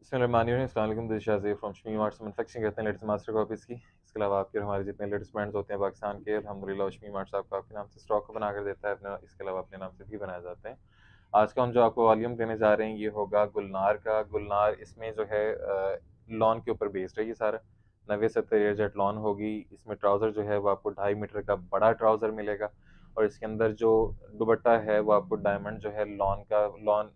बिस्मिल्लाहिर्रहमानिर्रहीम। This from Shami marts manufacturing करते हैं लेटेस्ट मास्टर कॉपीज़ की। इसके अलावा आपके और हमारे जितने लेटेस्ट ब्रांड्स होते हैं पाकिस्तान के, अल्हम्दुलिल्लाह शमी मार्ट्स आपको आपके नाम से स्टॉक बना कर देता है अपना। इसके अलावा अपने नाम से भी बनाए जाते हैं। आज का हम जो आपको वॉल्यूम देने जा रहे हैं ये होगा गुलनार का। गुलनार इसमें जो है लॉन के ऊपर बेस्ड है ये सारा। 90-70 एयर जेट लॉन होगी। इसमें ट्राउज़र जो है वो आपको 2.5 मीटर का बड़ा ट्राउज़र मिलेगा। और इसके अंदर जो दुपट्टा है वो आपको डायमंड जो है लॉन का, लॉन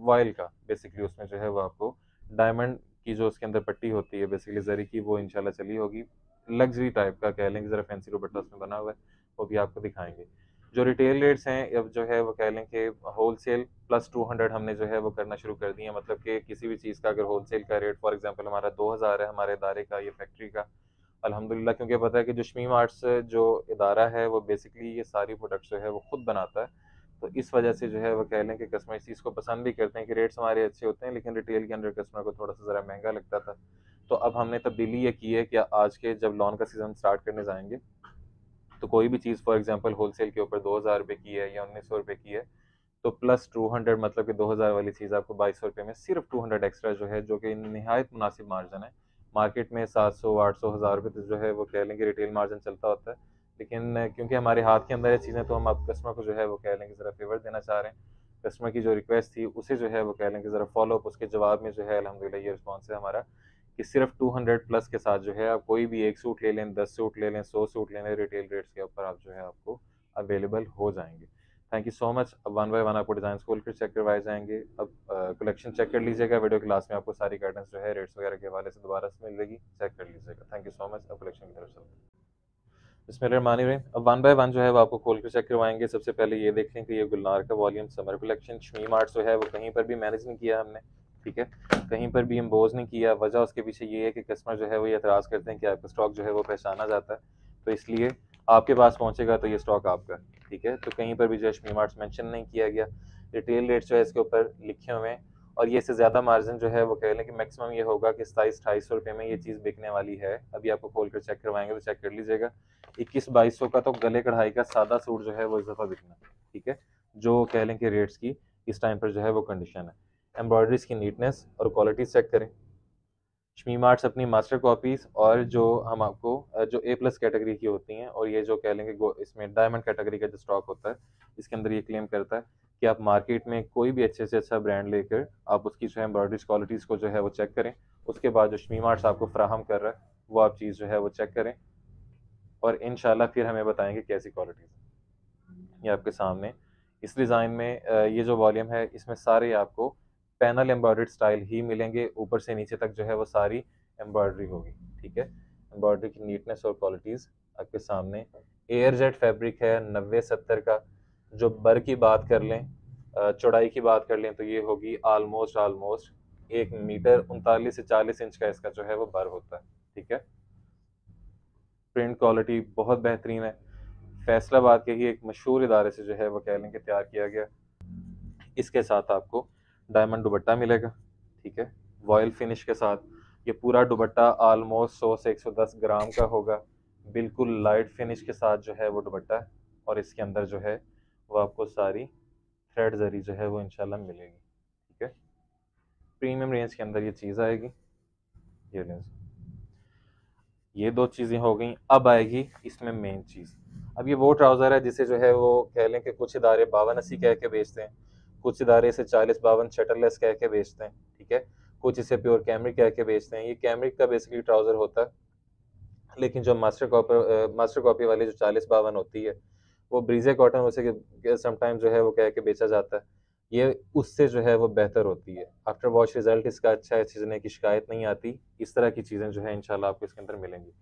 वॉयल का बेसिकली, उसमें जो है वो आपको डायमंड की जो उसके अंदर पट्टी होती है बेसिकली जरी की, वो इंशाल्लाह चली होगी। लग्जरी टाइप का कह लें, ज़रा फैंसी दुपट्टा उसमें बना हुआ है, वो भी आपको दिखाएंगे। जो रिटेल रेट्स हैं अब जो है वो कह लें कि होलसेल प्लस 200 हमने जो है वो करना शुरू कर दिया। मतलब कि किसी भी चीज़ का अगर होलसेल का रेट फॉर एग्जांपल हमारा 2000 है हमारे इदारे का, ये फैक्ट्री का, अल्हम्दुलिल्लाह, क्योंकि पता है कि जो शमीम आर्ट्स जो इदारा है वो बेसिकली ये सारी प्रोडक्ट्स जो है वो खुद बनाता है। तो इस वजह से जो है वो कह लें कि कस्टमर इस चीज़ को पसंद भी करते हैं कि रेट्स हमारे अच्छे होते हैं, लेकिन रिटेल के अंदर कस्टमर को थोड़ा सा ज़रा महंगा लगता था। तो अब हमने तब्दीली ये की है कि आज के जब लॉन का सीज़न स्टार्ट करने जाएंगे तो कोई भी चीज़ फॉर एग्जांपल होलसेल के ऊपर 2000 रुपये की है या 1900 रुपये की है, तो प्लस 200 मतलब कि 2000 वाली चीज़ आपको 2200 रुपये में सिर्फ 200 एक्स्ट्रा जो है, जो कि नहायत मुनासिब मार्जिन है। मार्केट में 700, 800, 1000 रुपये तो जो है वो कह लें कि रिटेल मार्जिन चलता होता है। लेकिन क्योंकि हमारे हाथ के अंदर ये चीज़ें, तो हम आप कस्टमर को जो है वो कह लें कि ज़रा फेवर देना चाह रहे हैं। कस्टमर की जो रिक्वेस्ट थी उसे जो है वो कह लें कि ज़रा फॉलो अप, उसके जवाब में जो है अल्हम्दुलिल्लाह ये रिस्पॉन्स है हमारा कि सिर्फ 200 प्लस के साथ जो है आप कोई भी एक सूट ले लें, 10 सूट ले लें, 100 सूट ले लें, रिटेल रेट्स के ऊपर आप जो है आपको अवेलेबल हो जाएंगे। Thank you so much. अब वन बाय वन आपको डिज़ाइन खोल कर चेक करवाए जाएंगे। अब कलेक्शन चेक कर लीजिएगा। वीडियो क्लास में आपको सारी गाइडेंस जो है रेट्स वगैरह के हवाले से दोबारा से मिलेगी, चेक कर लीजिएगा। Thank you so much. अब कलेक्शन की तरफ चलते हैं। बिस्मिल्लाहिर्रहमानिर्रहीम। अब वन बाय वन जो है वो आपको खोल कर चेक करवाएंगे। सबसे पहले ये देखें कि ये गुलनार का volume summer collection Shamim arts जो है वो कहीं पर भी मैनेज नहीं किया हमने, ठीक है, कहीं पर भी एम्बोज नहीं किया। वजह उसके पीछे ये है कि कस्टमर जो है वो ये एतराज़ करते हैं कि आपका स्टॉक जो है वो पहचाना जाता है, तो इसलिए आपके पास पहुंचेगा तो ये स्टॉक आपका, ठीक है। तो कहीं पर भी जो है शमीम आर्ट्स मेंशन नहीं किया गया। रिटेल रेट जो है इसके ऊपर लिखे हुए हैं, और ये से ज़्यादा मार्जिन जो है वो कह लें कि मैक्सिमम ये होगा कि 2700-2800 रुपये में ये चीज़ बिकने वाली है। अभी आपको खोल कर चेक करवाएंगे तो चेक कर लीजिएगा। 2100-2200 का तो गले कढ़ाई का सादा सूट जो है वो इस दफ़ा बिकना, ठीक है, जो कह लें कि रेट्स की इस टाइम पर जो है वो कंडीशन है। एम्ब्रॉयडरीज की नीटनेस और क्वालिटी चेक करें। शमीम आर्ट्स अपनी मास्टर कॉपीज़ और जो हम आपको जो ए प्लस कैटेगरी की होती हैं, और ये जो कह लेंगे इसमें डायमंड कैटेगरी का जो स्टॉक होता है, इसके अंदर ये क्लेम करता है कि आप मार्केट में कोई भी अच्छे से अच्छा ब्रांड लेकर आप उसकी जो है एम्ब्रॉयडरीज क्वालिटीज़ को जो है वो चेक करें। उसके बाद जो शमीम आर्ट्स आपको फ्राहम कर रहा है वो आप चीज़ जो है वो चेक करें, और इंशाल्लाह फिर हमें बताएंगे कैसी क्वालिटीज़। ये आपके सामने इस डिज़ाइन में ये जो वॉल्यूम है इसमें सारे आपको पैनल एम्ब्रॉयडर्ड स्टाइल ही मिलेंगे। ऊपर से नीचे तक जो है वो सारी एम्ब्रॉयडरी होगी, ठीक है। एम्ब्रॉयडरी की नीटनेस और क्वालिटीज़ आपके सामने। एयर जेट फैब्रिक है 90-70 का। जो बर की बात कर लें, चौड़ाई की बात कर लें, तो ये होगी आलमोस्ट आलमोस्ट 1 मीटर 39 से 40 इंच का इसका जो है वो बर होता है, ठीक है। प्रिंट क्वालिटी बहुत बेहतरीन है। फैसलाबाद के ही एक मशहूर इदारे से जो है वो कह लें कि तैयार किया गया। इसके साथ आपको डायमंड दुपट्टा मिलेगा, ठीक है, वॉयल फिनिश के साथ। ये पूरा दुपट्टा ऑलमोस्ट 100 से 110 ग्राम का होगा। बिल्कुल लाइट फिनिश के साथ जो है वो दुपट्टा है, और इसके अंदर जो है वो आपको सारी थ्रेड जरी जो है वो इंशाल्लाह मिलेगी, ठीक है। प्रीमियम रेंज के अंदर ये चीज़ आएगी। ये रेंज, ये दो चीज़ें हो गई। अब आएगी इसमें मेन चीज़। अब ये वो ट्राउज़र है जिसे जो है वो कह लें कि कुछ इदारे 5280 कह के बेचते हैं, कुछ इदारे इसे 40-52 शटरलेस कह के बेचते हैं, ठीक है, कुछ इसे प्योर कैमरिक कह के बेचते हैं। ये कैमरिक का बेसिकली ट्राउज़र होता है, लेकिन जो मास्टर कॉपी वाली जो 40-52 होती है वो ब्रीजे कॉटन उसे समटाइम जो है वो कह के बेचा जाता है। ये उससे जो है वो बेहतर होती है। आफ्टर वॉश रिजल्ट इसका अच्छा है, चीज़ने की शिकायत नहीं आती। इस तरह की चीज़ें जो है इंशाल्लाह आपको इसके अंदर मिलेंगी।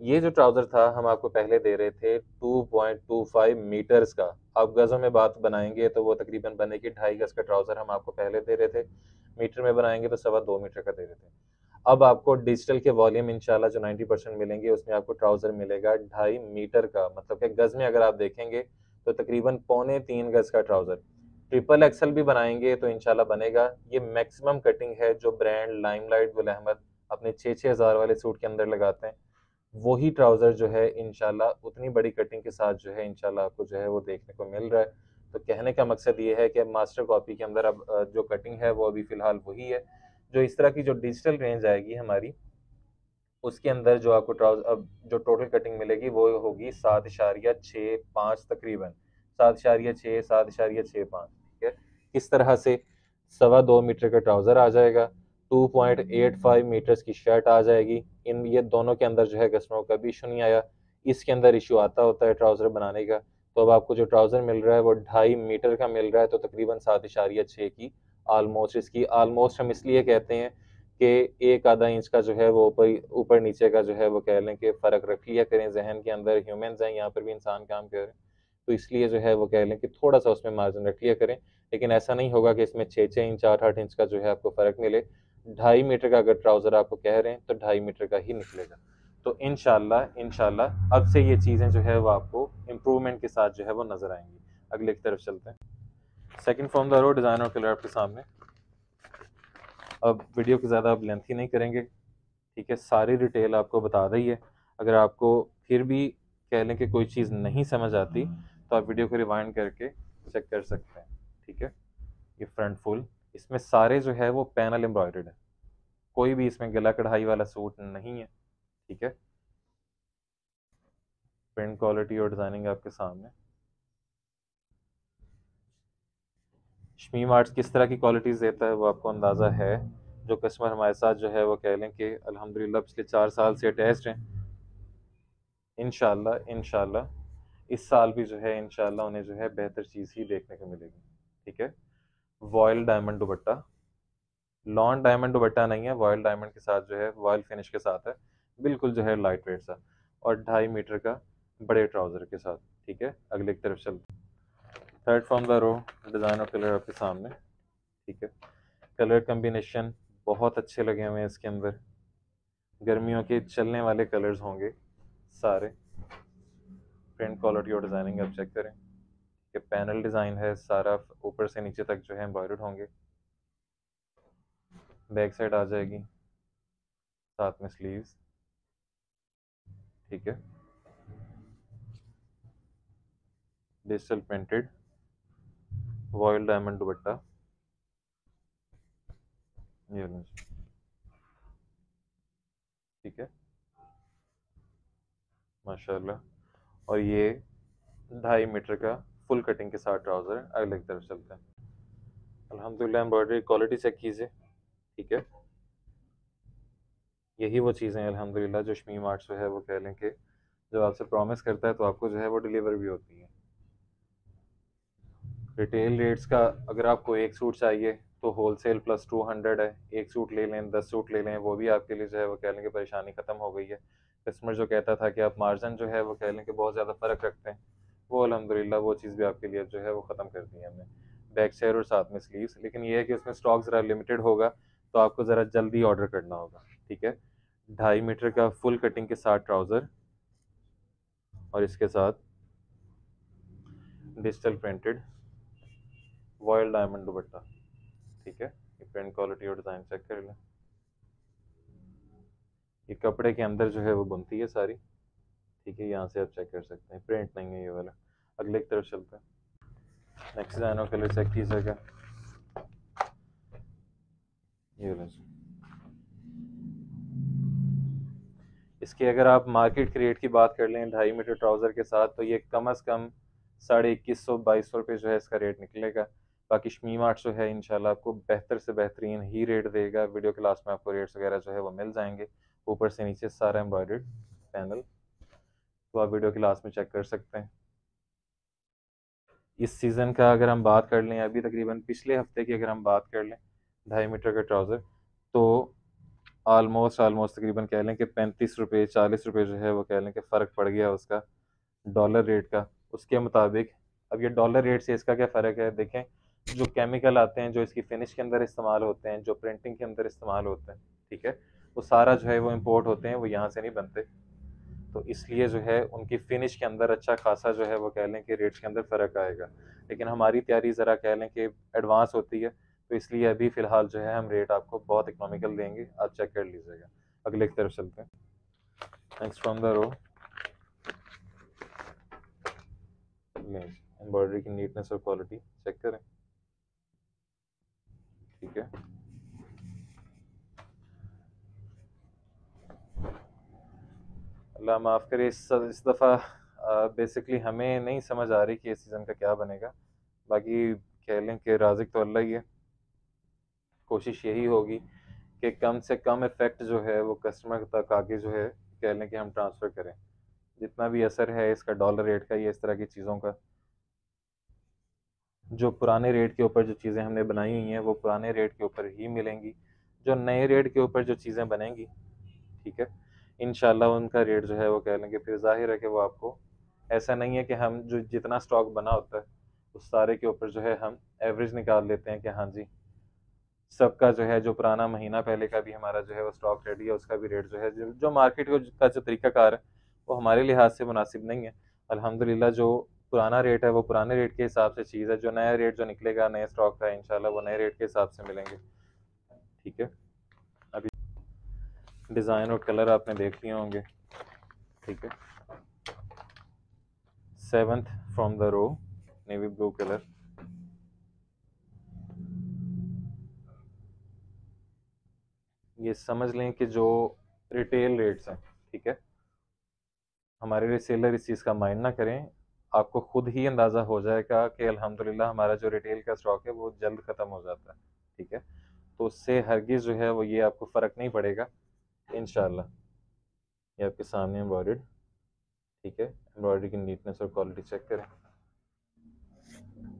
ये जो ट्राउज़र था हम आपको पहले दे रहे थे 2.25 मीटर्स का। आप गज़ों में बात बनाएंगे तो वो तकरीबन बनेगी 2.5 गज़ का ट्राउज़र हम आपको पहले दे रहे थे। मीटर में बनाएंगे तो 2.25 मीटर का दे रहे थे। अब आपको डिजिटल के वॉल्यूम इंशाल्लाह जो 90% मिलेंगे उसमें आपको ट्राउज़र मिलेगा 2.5 मीटर का। मतलब कि गज़ में अगर आप देखेंगे तो तकरीबन 2.25 गज़ का ट्राउज़र। ट्रिपल एक्सल भी बनाएंगे तो इंशाल्लाह बनेगा। ये मैक्सिमम कटिंग है जो ब्रांड लाइमलाइट, गुल अहमद अपने 6-6 हज़ार वाले सूट के अंदर लगाते हैं। वही ट्राउज़र जो है इंशाल्लाह उतनी बड़ी कटिंग के साथ जो है इंशाल्लाह आपको जो है वो देखने को मिल रहा है। तो कहने का मकसद ये है कि मास्टर कॉपी के अंदर अब जो कटिंग है वो अभी फ़िलहाल वही है जो इस तरह की जो डिजिटल रेंज आएगी हमारी, उसके अंदर जो आपको ट्राउजर अब जो टोटल कटिंग मिलेगी वो होगी 7.65 तकरीबन, 7.6 7.65, ठीक है। किस तरह से 2.25 मीटर का ट्राउजर आ जाएगा, 2.85 मीटर्स की शर्ट आ जाएगी। इन ये दोनों के अंदर जो है कस्टमर को कभी इशू नहीं आया। इसके अंदर इशू आता होता है ट्राउजर बनाने का। तो अब आपको जो ट्राउजर मिल रहा है वो 2.5 मीटर का मिल रहा है, तो तकरीबन 7.6 की ऑलमोस्ट, इसकी ऑलमोस्ट हम इसलिए कहते हैं कि एक आधा इंच का जो है वो ऊपर ऊपर नीचे का जो है वो कह लें कि फ़र्क रख लिया करें। जहन के अंदर ह्यूमंस हैं, यहाँ पर भी इंसान काम कर रहे हैं, तो इसलिए जो है वो कह लें कि थोड़ा सा उसमें मार्जिन रख लिया करें। लेकिन ऐसा नहीं होगा कि इसमें 6-6 इंच 8-8 इंच का जो है आपको फ़र्क मिले। 2.5 मीटर का अगर ट्राउज़र आपको कह रहे हैं तो 2.5 मीटर का ही निकलेगा। तो इंशाल्लाह इंशाल्लाह अब से ये चीज़ें जो है वो आपको इम्प्रूवमेंट के साथ जो है वो नज़र आएंगी। अगले की तरफ चलते हैं। Second from the row designer colour आपके सामने। अब वीडियो को ज़्यादा अब लेंथी नहीं करेंगे, ठीक है। सारी डिटेल आपको बता दी है। अगर आपको फिर भी कह लें कि कोई चीज़ नहीं समझ आती तो आप वीडियो को रिवाइंड करके चेक कर सकते हैं, ठीक है। ये फ्रंट फुल, इसमें सारे जो है वो पैनल एम्ब्रॉयडर्ड है, कोई भी इसमें गला कढ़ाई वाला सूट नहीं है, ठीक है। प्रिंट क्वालिटी और डिज़ाइनिंग आपके सामने। शमीम आर्ट्स किस तरह की क्वालिटीज़ देता है वो आपको अंदाज़ा है। जो कस्टमर हमारे साथ जो है वो कह लें कि अल्हम्दुलिल्लाह पिछले 4 साल से अटैच्ड हैं। इंशाल्लाह इंशाल्लाह इस साल भी जो है इंशाल्लाह उन्हें जो है बेहतर चीज़ ही देखने को मिलेगी, ठीक है। वॉयल डायमंड दुपट्टा, लॉन डायमंड दुपट्टा नहीं है, वॉयल डायमंड के साथ जो है वॉयल फिनिश के साथ है, बिल्कुल जो है लाइट वेट सा, और 2.5 मीटर का बड़े ट्राउज़र के साथ, ठीक है। अगले की तरफ चलते। Third from the row designer colour आपके सामने, ठीक है। कलर कम्बिनेशन बहुत अच्छे लगे हुए हैं इसके अंदर, गर्मियों के चलने वाले कलर्स होंगे सारे। प्रिंट क्वालिटी और डिज़ाइनिंग आप चेक करें कि पैनल डिज़ाइन है सारा, ऊपर से नीचे तक जो है एम्ब्रॉयडर्ड होंगे। बैक साइड आ जाएगी, साथ में स्लीव्स, ठीक है। डिजिटल प्रिंटेड वॉयल डायमंड दुपट्टा, ये लो, ठीक है, माशाल्लाह। और ये 2.5 मीटर का फुल कटिंग के साथ ट्राउज़र है। अगले की तरफ चलते हैं। अल्हम्दुलिल्लाह एम्ब्रॉयडरी क्वालिटी चेक कीजिए, ठीक है। यही वो चीज़ें हैं अल्हम्दुलिल्लाह जो शमीम आर्ट्स जो है वो कह लें कि जब आपसे प्रॉमिस करता है तो आपको जो है वो डिलीवर भी होती है। रिटेल रेट्स का अगर आपको एक सूट चाहिए तो होलसेल प्लस 200 है। एक सूट ले लें, 10 सूट ले लें, वो भी आपके लिए जो है वो कह लें कि परेशानी ख़त्म हो गई है। कस्टमर जो कहता था कि आप मार्जिन जो है वो कह लें कि बहुत ज़्यादा फ़र्क रखते हैं, वो अल्हम्दुलिल्लाह वो चीज़ भी आपके लिए जो है वो ख़त्म कर दी है हमने। बैक साइड और साथ में स्लीव्स, लेकिन ये है कि उसमें स्टॉक ज़रा लिमिटेड होगा, तो आपको ज़रा जल्दी ऑर्डर करना होगा, ठीक है। 2.5 मीटर का फुल कटिंग के साथ ट्राउज़र और इसके साथ डिजिटल प्रिंटेड वॉयल डायमंड दुपट्टा, ठीक है। ये प्रिंट क्वालिटी और डिज़ाइन चेक कर लें। ये कपड़े के अंदर जो है वो बुनती है सारी, ठीक है। यहाँ से आप चेक कर सकते हैं, प्रिंट नहीं है ये वाला। अगले की तरफ चलते हैं। नेक्स्ट डिज़ाइन कलर चेक कीजिएगा, ये वाला। इसकी अगर आप मार्केट की रेट की बात कर लें 2.5 मीटर ट्राउज़र के साथ, तो ये कम अज़ कम 2100-2200 रुपये जो है इसका रेट निकलेगा। बाकी शमीम आर्ट जो है इंशाल्लाह आपको बेहतर से बेहतरीन ही रेट देगा। वीडियो क्लास में आपको रेट्स वगैरह जो है वो मिल जाएंगे, ऊपर से नीचे सारा एम्ब्रॉयडर्ड पैनल, तो आप वीडियो क्लास में चेक कर सकते हैं। इस सीज़न का अगर हम बात कर लें, अभी तकरीबन पिछले हफ्ते की अगर हम बात कर लें 2.5 मीटर का ट्राउज़र, तो ऑलमोस्ट तकरीबन कह लें कि 35 रुपये 40 रुपये जो है वो कह लें कि फ़र्क पड़ गया उसका डॉलर रेट का, उसके मुताबिक। अब ये डॉलर रेट से इसका क्या फ़र्क है देखें, जो केमिकल आते हैं जो इसकी फिनिश के अंदर इस्तेमाल होते हैं, जो प्रिंटिंग के अंदर इस्तेमाल होते हैं, ठीक है, वो सारा जो है वो इम्पोर्ट होते हैं, वो यहाँ से नहीं बनते। तो इसलिए जो है उनकी फिनिश के अंदर अच्छा खासा जो है वो कह लें कि रेट्स के अंदर फ़र्क आएगा। लेकिन हमारी तैयारी ज़रा कह लें कि एडवांस होती है, तो इसलिए अभी फ़िलहाल जो है हम रेट आपको बहुत इकोनॉमिकल देंगे, आप चेक कर लीजिएगा। अगले की तरफ चलते हैं। Next from the row, embroidery की नीटनेस और क्वालिटी चेक करें, ठीक है। अल्लाह माफ़ करे, इस दफ़ा बेसिकली हमें नहीं समझ आ रही कि इस सीज़न का क्या बनेगा। बाकी कह लें कि राज़िक तो अल्लाह ही है। कोशिश यही होगी कि कम से कम इफ़ेक्ट जो है वो कस्टमर तक आगे जो है कह लें कि हम ट्रांसफ़र करें। जितना भी असर है इसका डॉलर रेट का या इस तरह की चीज़ों का, जो पुराने रेट के ऊपर जो चीज़ें हमने बनाई हुई हैं वो पुराने रेट के ऊपर ही मिलेंगी। जो नए रेट के ऊपर जो चीज़ें बनेंगी, ठीक है, इंशाल्लाह उनका रेट जो है वो कह लेंगे, फिर ज़ाहिर है कि वो आपको, ऐसा नहीं है कि हम जो जितना स्टॉक बना होता है उस सारे के ऊपर जो है हम एवरेज निकाल लेते हैं कि हाँ जी सबका जो है, जो पुराना महीना पहले का भी हमारा जो है वो स्टॉक रेडी है, उसका भी रेट जो है जो मार्केट का जो तरीकाकार है वो हमारे लिहाज से मुनासिब नहीं है। अल्हम्दुलिल्लाह जो पुराना रेट है वो पुराने रेट के हिसाब से चीज़ है, जो नया रेट जो निकलेगा नए स्टॉक का इंशाल्लाह वो नए रेट के हिसाब से मिलेंगे। ठीक है, अभी डिज़ाइन और कलर आपने देख लिए होंगे। ठीक है, 7th from the row, navy blue colour. ये समझ लें कि जो रिटेल रेट्स हैं, ठीक है, हमारे रिसेलर इस चीज़ का माइंड ना करें। आपको खुद ही अंदाज़ा हो जाएगा कि अल्हम्दुलिल्लाह हमारा जो रिटेल का स्टॉक है वो जल्द ख़त्म हो जाता है। ठीक है, तो उससे हरगिज़ जो है वो ये आपको फ़र्क नहीं पड़ेगा इंशाल्लाह। ये आपके सामने एम्ब्रॉयडर्ड, ठीक है, एम्ब्रॉयडरी की नीटनेस और क्वालिटी चेक करें।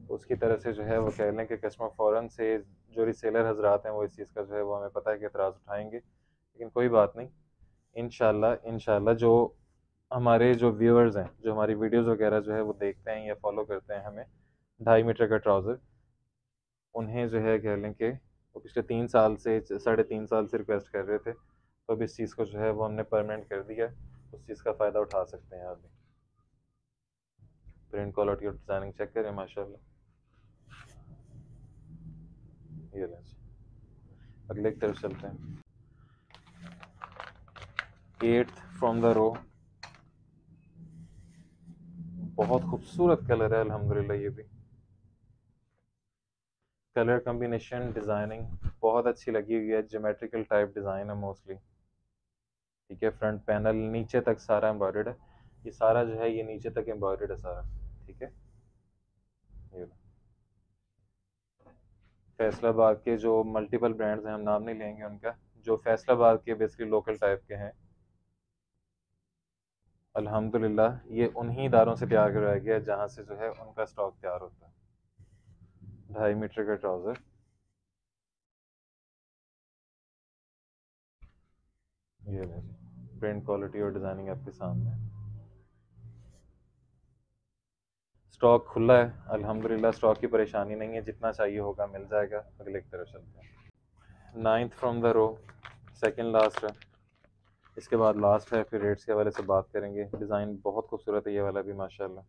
तो उसकी तरह से जो है वो कह लें कि कस्टमर फ़ौरन से, जो रिसेलर हजरात हैं वो इस चीज़ का जो है वो हमें पता है कि एतराज़ उठाएंगे, लेकिन कोई बात नहीं। इंशाल्लाह इंशाल्लाह जो हमारे जो व्यूअर्स हैं, जो हमारी वीडियोस वगैरह जो है वो देखते हैं या फॉलो करते हैं हमें, 2.5 मीटर का ट्राउज़र, उन्हें जो है कह लें कि वो पिछले 3 साल से 3.5 साल से रिक्वेस्ट कर रहे थे, तो अब इस चीज़ को जो है वो हमने परमानेंट कर दिया, उस चीज़ का फ़ायदा उठा सकते हैं आप भी। प्रिंट क्वालिटी और डिज़ाइनिंग चेक करें, माशाल्लाह। ये लें जी। अगले की तरफ चलते हैं। 8th फ्रॉम द रो, बहुत खूबसूरत कलर है अल्हम्दुलिल्लाह। ये भी कलर कम्बिनेशन, डिज़ाइनिंग बहुत अच्छी लगी हुई है। ज्योमेट्रिकल टाइप डिज़ाइन है मोस्टली। ठीक है, फ्रंट पैनल नीचे तक सारा एम्ब्रॉयडर्ड है। ये सारा जो है ये नीचे तक एम्ब्रॉयडर्ड है सारा। ठीक है, ये फैसलाबाद के जो मल्टीपल ब्रांड्स हैं, हम नाम नहीं लेंगे उनका, जो फैसलाबाद के बेसिकली लोकल टाइप के हैं, अल्हम्दुलिल्लाह ये उन्हीं इदारों से तैयार करवाया गया है जहाँ से जो है उनका स्टॉक तैयार होता है। 2.5 मीटर का ट्राउज़र, ये प्रिंट क्वालिटी और डिज़ाइनिंग आपके सामने। स्टॉक खुला है अल्हम्दुलिल्लाह, स्टॉक की परेशानी नहीं है, जितना चाहिए होगा मिल जाएगा। अगले की तरफ चलते हैं। 9th from the row, second last है, इसके बाद लास्ट है, फिर रेट्स के हवाले से बात करेंगे। डिज़ाइन बहुत खूबसूरत है ये वाला भी माशाल्लाह।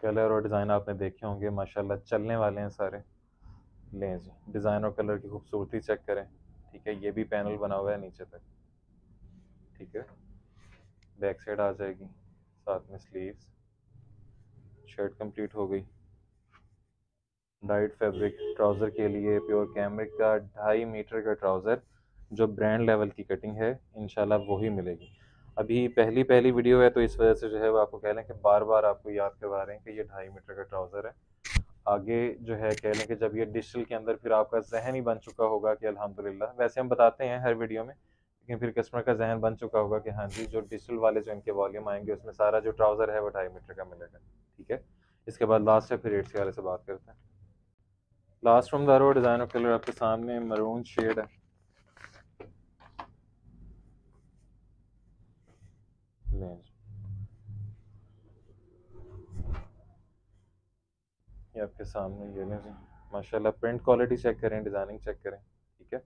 कलर और डिज़ाइन आपने देखे होंगे माशाल्लाह, चलने वाले हैं सारे। लें जी, डिज़ाइन और कलर की खूबसूरती चेक करें। ठीक है, ये भी पैनल बना हुआ है नीचे तक। ठीक है, बैक साइड आ जाएगी, साथ में स्लीव्स, शर्ट कंप्लीट हो गई। डाइट फैब्रिक ट्राउज़र के लिए प्योर कैमरिक का 2.5 मीटर का ट्राउज़र, जो ब्रांड लेवल की कटिंग है इंशाल्लाह वही मिलेगी। अभी पहली पहली वीडियो है तो इस वजह से जो है वो आपको कह लें कि बार बार आपको याद करवा रहे हैं कि ये 2.5 मीटर का ट्राउज़र है। आगे जो है कह लें कि जब ये डिजिटल के अंदर फिर आपका जहन ही बन चुका होगा कि अल्हम्दुलिल्लाह, वैसे हम बताते हैं हर वीडियो में, लेकिन फिर कस्टमर का जहन बन चुका होगा कि हाँ जी जो डिजिटल वाले जो इनके वॉल्यूम आएंगे उसमें सारा जो ट्राउज़र है वो 2.5 मीटर का मिलेगा। ठीक है, इसके बाद लास्ट है, फिर रेट्स के बारे से बात करते हैं। Last from the row, design और कलर आपके सामने, मरून शेड है। लें, ये आपके सामने, ये लें जी, माशाल्लाह। प्रिंट क्वालिटी चेक करें, डिज़ाइनिंग चेक करें। ठीक है,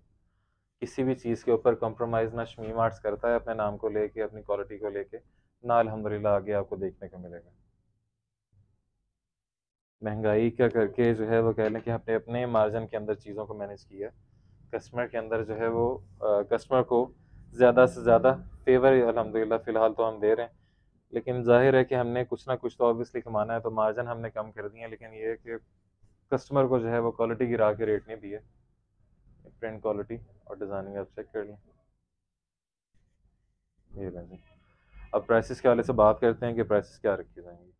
किसी भी चीज़ के ऊपर कॉम्प्रोमाइज़ ना शमीम आर्ट्स करता है अपने नाम को लेके, अपनी क्वालिटी को लेके, ना अल्हम्दुलिल्लाह आगे आपको देखने को मिलेगा। महंगाई का करके जो है वो कह लें कि हमने अपने मार्जिन के अंदर चीज़ों को मैनेज किया। कस्टमर के अंदर जो है वो कस्टमर को ज़्यादा से ज़्यादा फेवर अल्हम्दुलिल्लाह फ़िलहाल तो हम दे रहे हैं, लेकिन ज़ाहिर है कि हमने कुछ ना कुछ तो ऑब्वियसली कमाना है, तो मार्जिन हमने कम कर दिए हैं, लेकिन ये है कि कस्टमर को जो है वो क्वालिटी गिरा के रेट नहीं दिए। प्रिंट क्वालिटी और डिज़ाइनिंग आप चेक कर लें। ये लें जी। अब प्राइसेस के हवाले से बात करते हैं कि प्राइसेस क्या रखी जाएंगी।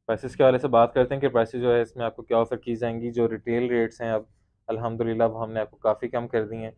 प्राइसेस के हवाले से बात करते हैं कि प्राइसेस जो है इसमें आपको क्या ऑफ़र की जाएंगी। जो रिटेल रेट्स हैं अब अल्हम्दुलिल्लाह वो हमने आपको काफ़ी कम कर दी हैं।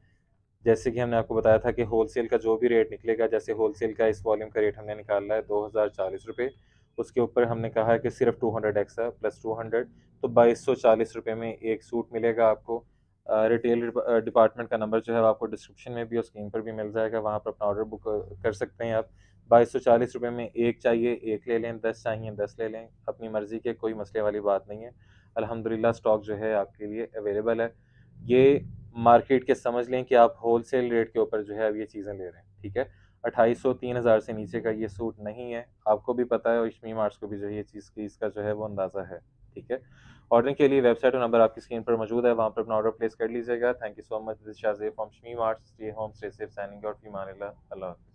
जैसे कि हमने आपको बताया था कि होलसेल का जो भी रेट निकलेगा, जैसे होलसेल का इस वॉल्यूम का रेट हमने निकाला है ₹2040, उसके ऊपर हमने कहा है कि सिर्फ 200 एक्स्ट्रा प्लस 200, तो ₹2240 में एक सूट मिलेगा आपको। रिटेल डिपार्टमेंट का नंबर जो है वो आपको डिस्क्रिप्शन में भी और स्क्रीन पर भी मिल जाएगा, वहाँ पर अपना ऑर्डर बुक कर सकते हैं आप। ₹2240 में एक चाहिए एक ले लें, 10 चाहिए 10 ले लें, अपनी मर्ज़ी के, कोई मसले वाली बात नहीं है। अल्हम्दुलिल्लाह स्टॉक जो है आपके लिए अवेलेबल है। ये मार्केट के समझ लें कि आप होलसेल रेट के ऊपर जो है अब ये चीज़ें ले रहे हैं, ठीक है? 2500-3000 से नीचे का ये सूट नहीं है, आपको भी पता है और शमी मार्ट्स को भी जो है ये चीज़ की इसका जो है वो अंदाज़ा है, ठीक है? ऑर्डरिंग के लिए वेबसाइट और नंबर आपकी स्क्रीन पर मौजूद है, वहाँ पर अपना ऑर्डर प्लेस कर लीजिएगा। Thank you so much, this is Shazeb from Shami marts, stay home, stay safe, signing out, फी अमान अल्लाह। अल्लाह हाफ़िज़।